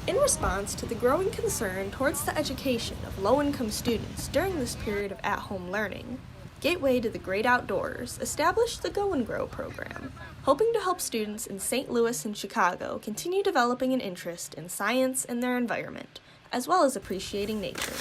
In response to the growing concern towards the education of low-income students during this period of at-home learning, Gateway to the Great Outdoors established the Go and Grow program, hoping to help students in St. Louis and Chicago continue developing an interest in science and their environment, as well as appreciating nature.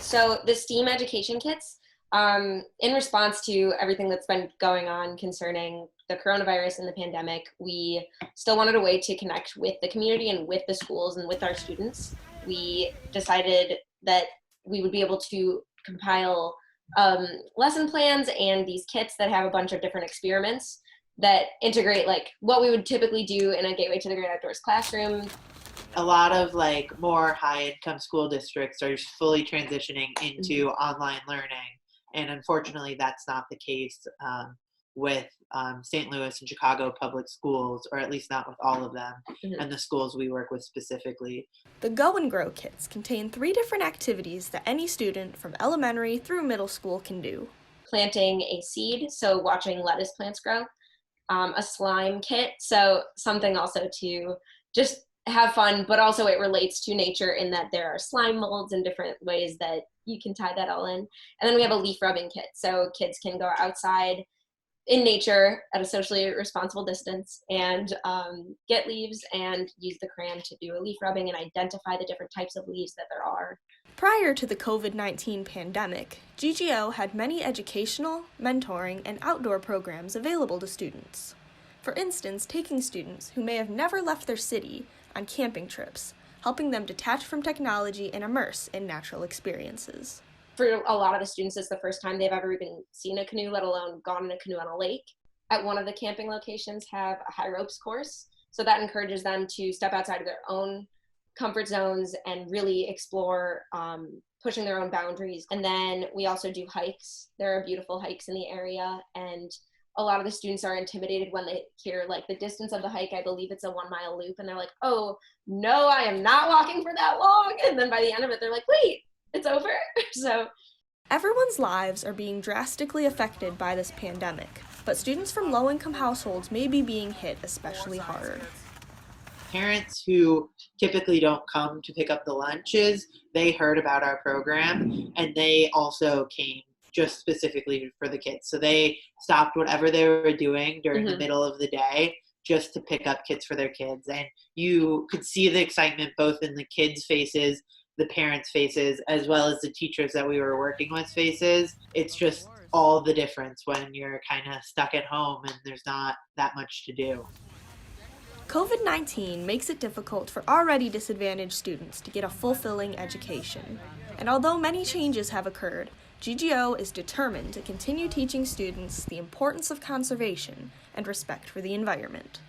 So the STEAM education kits, in response to everything that's been going on concerning the coronavirus and the pandemic, we still wanted a way to connect with the community and with the schools and with our students. We decided that we would be able to compile lesson plans and these kits that have a bunch of different experiments that integrate like what we would typically do in a Gateway to the Great Outdoors classroom. A lot of like more high income school districts are fully transitioning into online learning, and unfortunately that's not the case with St. Louis and Chicago public schools, or at least not with all of them, and the schools we work with specifically. The Go and Grow kits contain 3 different activities that any student from elementary through middle school can do. Planting a seed, so watching lettuce plants grow, a slime kit, so something also to just have fun, but also it relates to nature in that there are slime molds and different ways that you can tie that all in. And then we have a leaf rubbing kit, so kids can go outside in nature at a socially responsible distance and get leaves and use the crayon to do a leaf rubbing and identify the different types of leaves that there are. Prior to the COVID-19 pandemic, GGO had many educational, mentoring, and outdoor programs available to students. For instance, taking students who may have never left their city on camping trips, helping them detach from technology and immerse in natural experiences. For a lot of the students, it's the first time they've ever even seen a canoe, let alone gone in a canoe on a lake. At one of the camping locations have a high ropes course, so that encourages them to step outside of their own comfort zones and really explore pushing their own boundaries. And then we also do hikes. There are beautiful hikes in the area, and a lot of the students are intimidated when they hear like the distance of the hike. I believe it's a 1 mile loop, and they're like, oh no, I am not walking for that long. And then by the end of it, they're like, wait, it's over. So everyone's lives are being drastically affected by this pandemic, but students from low-income households may be being hit especially hard. Parents who typically don't come to pick up the lunches, they heard about our program and they also came just specifically for the kids. So they stopped whatever they were doing during the middle of the day just to pick up kits for their kids. And you could see the excitement both in the kids' faces, the parents' faces, as well as the teachers that we were working with faces. It's just all the difference when you're kind of stuck at home and there's not that much to do. COVID-19 makes it difficult for already disadvantaged students to get a fulfilling education. And although many changes have occurred, GGO is determined to continue teaching students the importance of conservation and respect for the environment.